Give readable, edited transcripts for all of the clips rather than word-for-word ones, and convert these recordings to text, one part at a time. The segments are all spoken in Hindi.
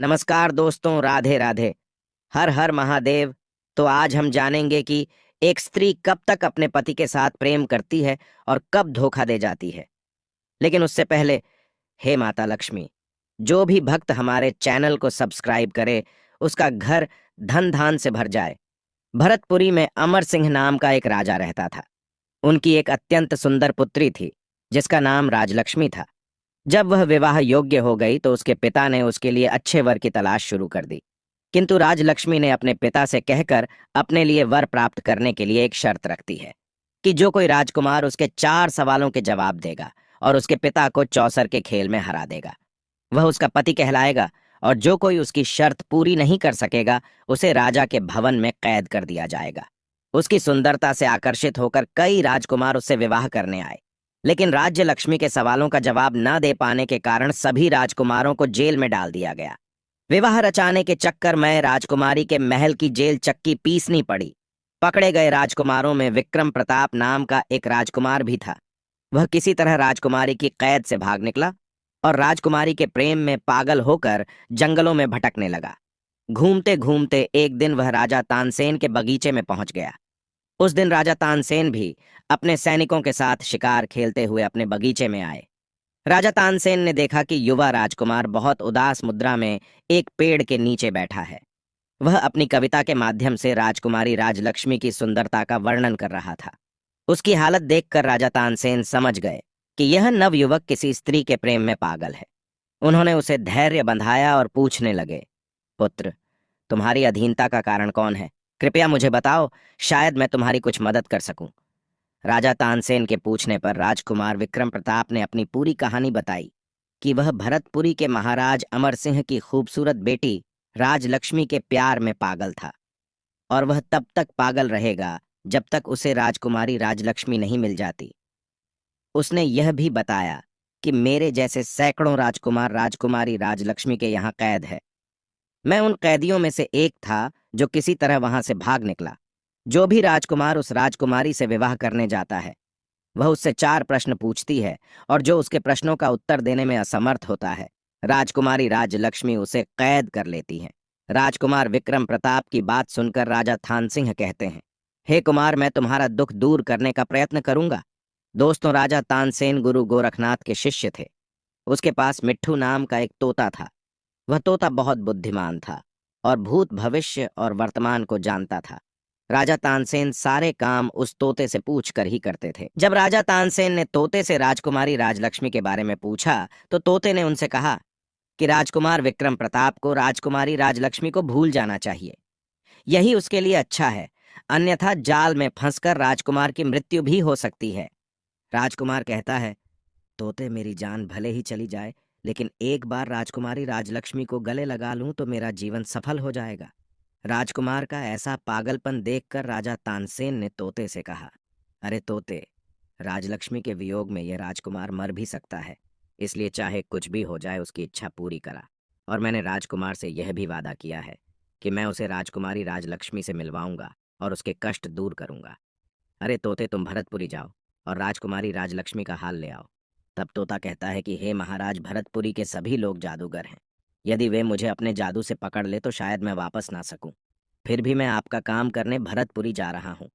नमस्कार दोस्तों, राधे राधे। हर हर महादेव। तो आज हम जानेंगे कि एक स्त्री कब तक अपने पति के साथ प्रेम करती है और कब धोखा दे जाती है। लेकिन उससे पहले, हे माता लक्ष्मी, जो भी भक्त हमारे चैनल को सब्सक्राइब करे उसका घर धन धान से भर जाए। भरतपुरी में अमर सिंह नाम का एक राजा रहता था। उनकी एक अत्यंत सुंदर पुत्री थी जिसका नाम राजलक्ष्मी था। जब वह विवाह योग्य हो गई तो उसके पिता ने उसके लिए अच्छे वर की तलाश शुरू कर दी। किंतु राजलक्ष्मी ने अपने पिता से कहकर अपने लिए वर प्राप्त करने के लिए एक शर्त रख दी है कि जो कोई राजकुमार उसके 4 सवालों के जवाब देगा और उसके पिता को चौसर के खेल में हरा देगा, वह उसका पति कहलाएगा। और जो कोई उसकी शर्त पूरी नहीं कर सकेगा उसे राजा के भवन में कैद कर दिया जाएगा। उसकी सुंदरता से आकर्षित होकर कई राजकुमार उससे विवाह करने आए, लेकिन राज्य लक्ष्मी के सवालों का जवाब न दे पाने के कारण सभी राजकुमारों को जेल में डाल दिया गया। विवाह रचाने के चक्कर में राजकुमारी के महल की जेल चक्की पीसनी पड़ी। पकड़े गए राजकुमारों में विक्रम प्रताप नाम का एक राजकुमार भी था। वह किसी तरह राजकुमारी की कैद से भाग निकला और राजकुमारी के प्रेम में पागल होकर जंगलों में भटकने लगा। घूमते घूमते एक दिन वह राजा तानसेन के बगीचे में पहुंच गया। उस दिन राजा तानसेन भी अपने सैनिकों के साथ शिकार खेलते हुए अपने बगीचे में आए। राजा तानसेन ने देखा कि युवा राजकुमार बहुत उदास मुद्रा में एक पेड़ के नीचे बैठा है। वह अपनी कविता के माध्यम से राजकुमारी राजलक्ष्मी की सुंदरता का वर्णन कर रहा था। उसकी हालत देखकर राजा तानसेन समझ गए कि यह नवयुवक किसी स्त्री के प्रेम में पागल है। उन्होंने उसे धैर्य बंधाया और पूछने लगे, पुत्र, तुम्हारी अधीनता का कारण कौन है? कृपया मुझे बताओ, शायद मैं तुम्हारी कुछ मदद कर सकूं। राजा तानसेन के पूछने पर राजकुमार विक्रम प्रताप ने अपनी पूरी कहानी बताई कि वह भरतपुरी के महाराज अमर सिंह की खूबसूरत बेटी राजलक्ष्मी के प्यार में पागल था और वह तब तक पागल रहेगा जब तक उसे राजकुमारी राजलक्ष्मी नहीं मिल जाती। उसने यह भी बताया कि मेरे जैसे सैकड़ों राजकुमार राजकुमारी राजलक्ष्मी के यहाँ कैद है। मैं उन कैदियों में से एक था जो किसी तरह वहां से भाग निकला। जो भी राजकुमार उस राजकुमारी से विवाह करने जाता है वह उससे 4 प्रश्न पूछती है, और जो उसके प्रश्नों का उत्तर देने में असमर्थ होता है राजकुमारी राजलक्ष्मी उसे कैद कर लेती है। राजकुमार विक्रम प्रताप की बात सुनकर राजा थानसिंह कहते हैं, हे कुमार, मैं तुम्हारा दुख दूर करने का प्रयत्न करूंगा। दोस्तों, राजा तानसेन गुरु गोरखनाथ के शिष्य थे। उसके पास मिट्ठू नाम का एक तोता था। वह तोता बहुत बुद्धिमान था और भूत भविष्य और वर्तमान को जानता था। राजा तानसेन सारे काम उस तोते से पूछकर ही करते थे। जब राजा तानसेन ने तोते से राजकुमारी राजलक्ष्मी के बारे में पूछा तो तोते ने उनसे कहा कि राजकुमार विक्रम प्रताप को राजकुमारी राजलक्ष्मी को भूल जाना चाहिए। यही उसके लिए अच्छा है, अन्यथा जाल में फंसकर राजकुमार की मृत्यु भी हो सकती है। राजकुमार कहता है, तोते, मेरी जान भले ही चली जाए, लेकिन एक बार राजकुमारी राजलक्ष्मी को गले लगा लूं तो मेरा जीवन सफल हो जाएगा। राजकुमार का ऐसा पागलपन देखकर राजा तानसेन ने तोते से कहा, अरे तोते, राजलक्ष्मी के वियोग में यह राजकुमार मर भी सकता है, इसलिए चाहे कुछ भी हो जाए उसकी इच्छा पूरी करा। और मैंने राजकुमार से यह भी वादा किया है कि मैं उसे राजकुमारी राजलक्ष्मी से मिलवाऊंगा और उसके कष्ट दूर करूंगा। अरे तोते, तुम भरतपुरी जाओ और राजकुमारी राजलक्ष्मी का हाल ले आओ। तब तोता कहता है कि हे महाराज, भरतपुरी के सभी लोग जादूगर हैं। यदि वे मुझे अपने जादू से पकड़ ले तो शायद मैं वापस ना सकूं। फिर भी मैं आपका काम करने भरतपुरी जा रहा हूं।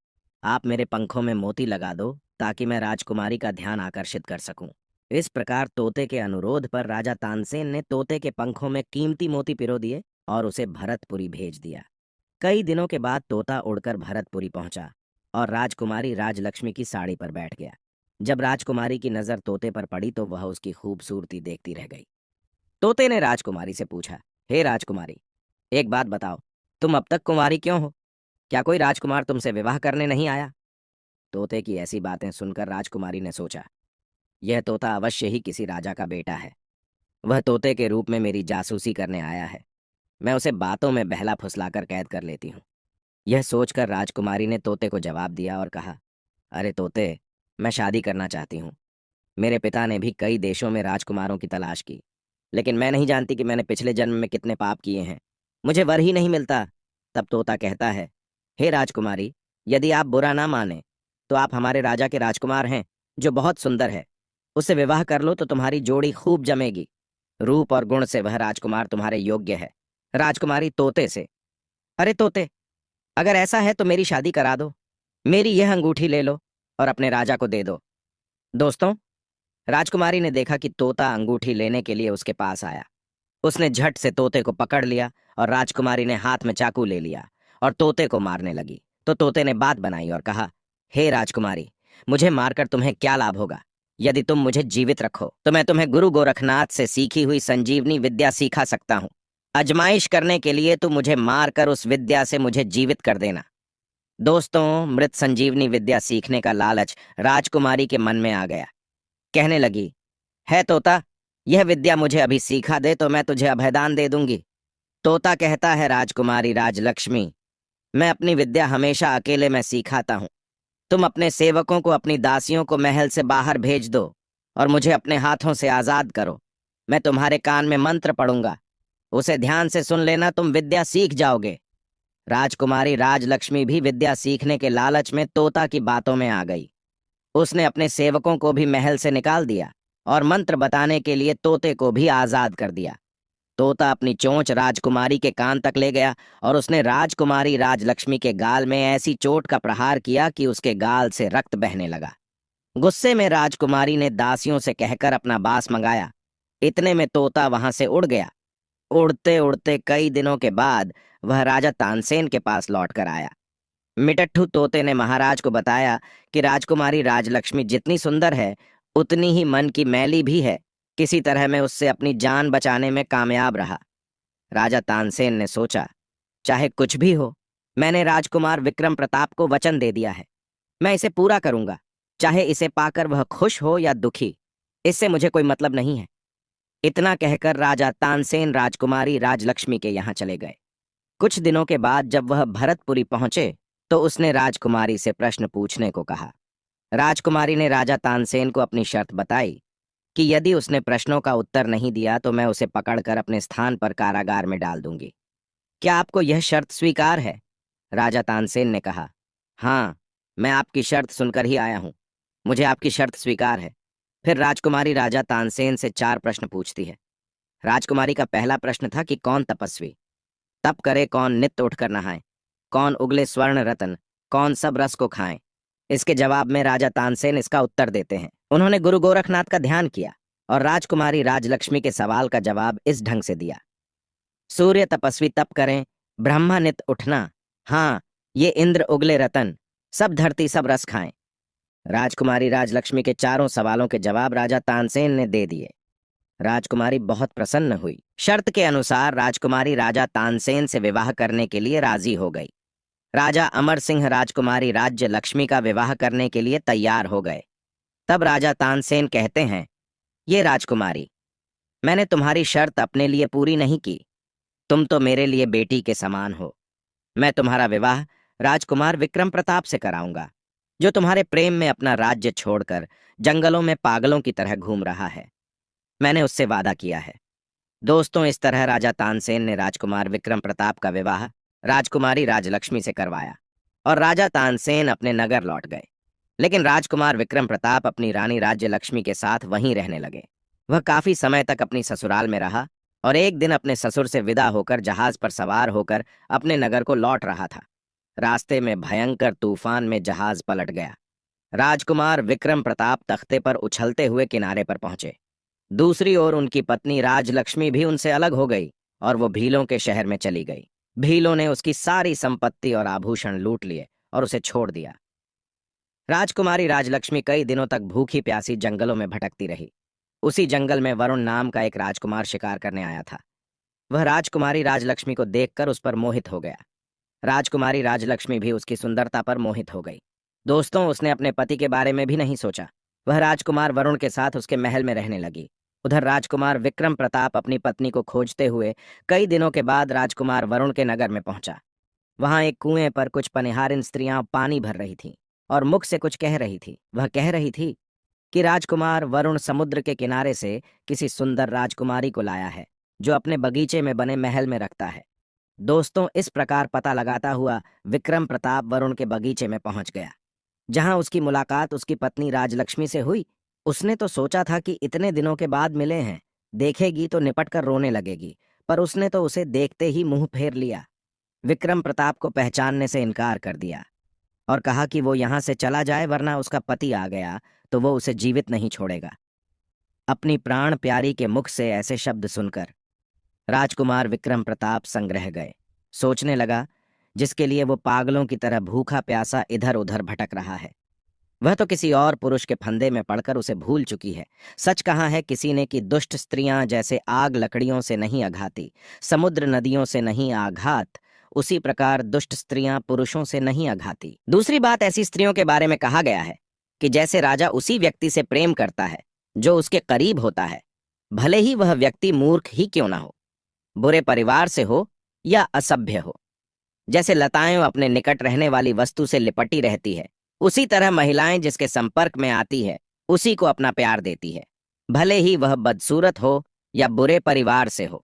आप मेरे पंखों में मोती लगा दो ताकि मैं राजकुमारी का ध्यान आकर्षित कर सकूं। इस प्रकार तोते के अनुरोध पर राजा तानसेन ने तोते के पंखों में कीमती मोती पिरो दिए और उसे भरतपुरी भेज दिया। कई दिनों के बाद तोता उड़कर भरतपुरी पहुंचा और राजकुमारी राजलक्ष्मी की साड़ी पर बैठ गया। जब राजकुमारी की नजर तोते पर पड़ी तो वह उसकी खूबसूरती देखती रह गई। तोते ने राजकुमारी से पूछा, हे राजकुमारी, एक बात बताओ, तुम अब तक कुंवारी क्यों हो? क्या कोई राजकुमार तुमसे विवाह करने नहीं आया? तोते की ऐसी बातें सुनकर राजकुमारी ने सोचा, यह तोता अवश्य ही किसी राजा का बेटा है। वह तोते के रूप में मेरी जासूसी करने आया है। मैं उसे बातों में बहला फुसलाकर कैद कर लेती हूँ। यह सोचकर राजकुमारी ने तोते को जवाब दिया और कहा, अरे तोते, मैं शादी करना चाहती हूँ। मेरे पिता ने भी कई देशों में राजकुमारों की तलाश की, लेकिन मैं नहीं जानती कि मैंने पिछले जन्म में कितने पाप किए हैं। मुझे वर ही नहीं मिलता। तब तोता कहता है, हे राजकुमारी, यदि आप बुरा ना माने तो आप हमारे राजा के राजकुमार हैं जो बहुत सुंदर है। उससे विवाह कर लो तो तुम्हारी जोड़ी खूब जमेगी। रूप और गुण से वह राजकुमार तुम्हारे योग्य है। राजकुमारी तोते से, अरे तोते, अगर ऐसा है तो मेरी शादी करा दो। मेरी यह अंगूठी ले लो और अपने राजा को दे दो। दोस्तों, राजकुमारी ने देखा कि तोता अंगूठी लेने के लिए उसके पास आया। उसने झट से तोते को पकड़ लिया और राजकुमारी ने हाथ में चाकू ले लिया और तोते को मारने लगी। तो तोते ने बात बनाई और कहा, हे राजकुमारी, मुझे मारकर तुम्हें क्या लाभ होगा? यदि तुम मुझे जीवित रखो तो मैं तुम्हें गुरु गोरखनाथ से सीखी हुई संजीवनी विद्या सिखा सकता हूँ। आजमाइश करने के लिए तू मुझे मारकर उस विद्या से मुझे जीवित कर देना। दोस्तों, मृत संजीवनी विद्या सीखने का लालच राजकुमारी के मन में आ गया। कहने लगी, है तोता, यह विद्या मुझे अभी सिखा दे तो मैं तुझे अभयदान दे दूंगी। तोता कहता है, राजकुमारी राजलक्ष्मी, मैं अपनी विद्या हमेशा अकेले में सिखाता हूँ। तुम अपने सेवकों को, अपनी दासियों को महल से बाहर भेज दो और मुझे अपने हाथों से आजाद करो। मैं तुम्हारे कान में मंत्र पढ़ूंगा, उसे ध्यान से सुन लेना, तुम विद्या सीख जाओगे। राजकुमारी राजलक्ष्मी भी विद्या सीखने के लालच में तोता की बातों में आ गई। उसने अपने सेवकों को भी महल से निकाल दिया और मंत्र बताने के लिए तोते को भी आजाद कर दिया। तोता अपनी चोंच राजकुमारी के कान तक ले गया और उसने राजकुमारी राजलक्ष्मी के गाल में ऐसी चोट का प्रहार किया कि उसके गाल से रक्त बहने लगा। गुस्से में राजकुमारी ने दासियों से कहकर अपना बांस मंगाया। इतने में तोता वहां से उड़ गया। उड़ते उड़ते कई दिनों के बाद वह राजा तानसेन के पास लौट कर आया। मिटट्ठू तोते ने महाराज को बताया कि राजकुमारी राजलक्ष्मी जितनी सुंदर है उतनी ही मन की मैली भी है। किसी तरह मैं उससे अपनी जान बचाने में कामयाब रहा। राजा तानसेन ने सोचा, चाहे कुछ भी हो, मैंने राजकुमार विक्रम प्रताप को वचन दे दिया है, मैं इसे पूरा करूंगा, चाहे इसे पाकर वह खुश हो या दुखी, इससे मुझे कोई मतलब नहीं है। इतना कहकर राजा तानसेन राजकुमारी राजलक्ष्मी के यहाँ चले गए। कुछ दिनों के बाद जब वह भरतपुरी पहुंचे तो उसने राजकुमारी से प्रश्न पूछने को कहा। राजकुमारी ने राजा तानसेन को अपनी शर्त बताई कि यदि उसने प्रश्नों का उत्तर नहीं दिया तो मैं उसे पकड़कर अपने स्थान पर कारागार में डाल दूंगी। क्या आपको यह शर्त स्वीकार है? राजा तानसेन ने कहा, हाँ, मैं आपकी शर्त सुनकर ही आया हूं, मुझे आपकी शर्त स्वीकार है। फिर राजकुमारी राजा तानसेन से 4 प्रश्न पूछती है। राजकुमारी का पहला प्रश्न था कि कौन तपस्वी? तप करे कौन नित्य उठकर नहाए? कौन उगले स्वर्ण रतन? कौन सब रस को खाएं? इसके जवाब में राजा तानसेन इसका उत्तर देते हैं। उन्होंने गुरु गोरखनाथ का ध्यान किया और राजकुमारी राजलक्ष्मी के सवाल का जवाब इस ढंग से दिया, सूर्य तपस्वी तप करें, ब्रह्मा नित उठना, हाँ, ये इंद्र उगले रतन, सब धरती सब रस खाएं। राजकुमारी राजलक्ष्मी के चारों सवालों के जवाब राजा तानसेन ने दे दिए। राजकुमारी बहुत प्रसन्न हुई। शर्त के अनुसार राजकुमारी राजा तानसेन से विवाह करने के लिए राजी हो गई। राजा अमर सिंह राजकुमारी राज्य लक्ष्मी का विवाह करने के लिए तैयार हो गए। तब राजा तानसेन कहते हैं, ये राजकुमारी, मैंने तुम्हारी शर्त अपने लिए पूरी नहीं की, तुम तो मेरे लिए बेटी के समान हो। मैं तुम्हारा विवाह राजकुमार विक्रम प्रताप से कराऊंगा, जो तुम्हारे प्रेम में अपना राज्य छोड़कर जंगलों में पागलों की तरह घूम रहा है। मैंने उससे वादा किया है। दोस्तों, इस तरह राजा तानसेन ने राजकुमार विक्रम प्रताप का विवाह राजकुमारी राजलक्ष्मी से करवाया और राजा तानसेन अपने नगर लौट गए। लेकिन राजकुमार विक्रम प्रताप अपनी रानी राज्य लक्ष्मी के साथ वहीं रहने लगे। वह काफी समय तक अपनी ससुराल में रहा और एक दिन अपने ससुर से विदा होकर जहाज पर सवार होकर अपने नगर को लौट रहा था। रास्ते में भयंकर तूफान में जहाज पलट गया। राजकुमार विक्रम प्रताप तख्ते पर उछलते हुए किनारे पर पहुंचे। दूसरी ओर उनकी पत्नी राजलक्ष्मी भी उनसे अलग हो गई और वो भीलों के शहर में चली गई। भीलों ने उसकी सारी संपत्ति और आभूषण लूट लिए और उसे छोड़ दिया। राजकुमारी राजलक्ष्मी कई दिनों तक भूखी प्यासी जंगलों में भटकती रही। उसी जंगल में वरुण नाम का एक राजकुमार शिकार करने आया था। वह राजकुमारी राजलक्ष्मी को देखकर उस पर मोहित हो गया। राजकुमारी राजलक्ष्मी भी उसकी सुंदरता पर मोहित हो गई। दोस्तों, उसने अपने पति के बारे में भी नहीं सोचा। वह राजकुमार वरुण के साथ उसके महल में रहने लगी। उधर राजकुमार विक्रम प्रताप अपनी पत्नी को खोजते हुए कई दिनों के बाद राजकुमार वरुण के नगर में पहुंचा। वहां एक कुएं पर कुछ पनिहारिन स्त्रियां पानी भर रही थीं और मुख से कुछ कह रही थी। वह कह रही थी कि राजकुमार वरुण समुद्र के किनारे से किसी सुंदर राजकुमारी को लाया है, जो अपने बगीचे में बने महल में रखता है। दोस्तों, इस प्रकार पता लगाता हुआ विक्रम प्रताप वरुण के बगीचे में पहुंच गया, जहां उसकी मुलाकात उसकी पत्नी राजलक्ष्मी से हुई। उसने तो सोचा था कि इतने दिनों के बाद मिले हैं, देखेगी तो निपट कर रोने लगेगी, पर उसने तो उसे देखते ही मुंह फेर लिया। विक्रम प्रताप को पहचानने से इनकार कर दिया और कहा कि वो यहाँ से चला जाए, वरना उसका पति आ गया तो वो उसे जीवित नहीं छोड़ेगा। अपनी प्राण प्यारी के मुख से ऐसे शब्द सुनकर राजकुमार विक्रम प्रताप संग्रह गए। सोचने लगा, जिसके लिए वो पागलों की तरह भूखा प्यासा इधर उधर भटक रहा है, वह तो किसी और पुरुष के फंदे में पड़कर उसे भूल चुकी है। सच कहा है किसी ने कि दुष्ट स्त्रियां जैसे आग लकड़ियों से नहीं अघाती, समुद्र नदियों से नहीं आघात, उसी प्रकार दुष्ट स्त्रियां पुरुषों से नहीं अघाती। दूसरी बात, ऐसी स्त्रियों के बारे में कहा गया है कि जैसे राजा उसी व्यक्ति से प्रेम करता है जो उसके करीब होता है, भले ही वह व्यक्ति मूर्ख ही क्यों ना हो, बुरे परिवार से हो या असभ्य हो। जैसे लताएं अपने निकट रहने वाली वस्तु से लिपटी रहती है, उसी तरह महिलाएं जिसके संपर्क में आती है उसी को अपना प्यार देती है, भले ही वह बदसूरत हो या बुरे परिवार से हो।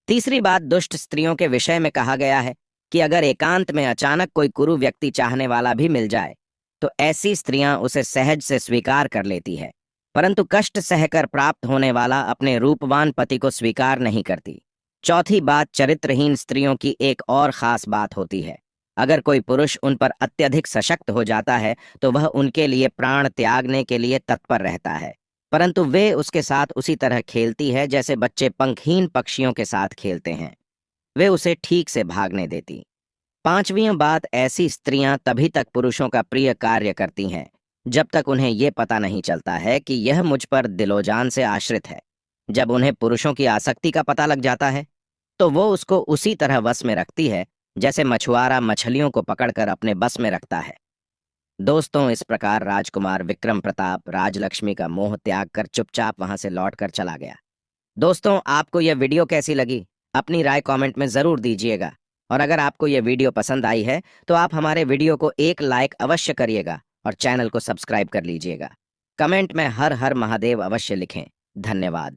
तीसरी बात, दुष्ट स्त्रियों के विषय में कहा गया है कि अगर एकांत में अचानक कोई कुरु व्यक्ति चाहने वाला भी मिल जाए तो ऐसी स्त्रियां उसे सहज से स्वीकार कर लेती है, परंतु कष्ट सहकर प्राप्त होने वाला अपने रूपवान पति को स्वीकार नहीं करती। चौथी बात, चरित्रहीन स्त्रियों की एक और खास बात होती है। अगर कोई पुरुष उन पर अत्यधिक सशक्त हो जाता है तो वह उनके लिए प्राण त्यागने के लिए तत्पर रहता है, परंतु वे उसके साथ उसी तरह खेलती है जैसे बच्चे पंखहीन पक्षियों के साथ खेलते हैं। वे उसे ठीक से भागने देती। पांचवी बात, ऐसी स्त्रियां तभी तक पुरुषों का प्रिय कार्य करती हैं जब तक उन्हें यह पता नहीं चलता है कि यह मुझ पर दिलोजान से आश्रित है। जब उन्हें पुरुषों की आसक्ति का पता लग जाता है तो वो उसको उसी तरह वश में रखती है जैसे मछुआरा मछलियों को पकड़कर अपने बस में रखता है। दोस्तों, इस प्रकार राजकुमार विक्रम प्रताप राजलक्ष्मी का मोह त्याग कर चुपचाप वहां से लौटकर चला गया। दोस्तों, आपको यह वीडियो कैसी लगी? अपनी राय कमेंट में जरूर दीजिएगा, और अगर आपको यह वीडियो पसंद आई है तो आप हमारे वीडियो को एक लाइक अवश्य करिएगा और चैनल को सब्सक्राइब कर लीजिएगा। कमेंट में हर हर महादेव अवश्य लिखें। धन्यवाद।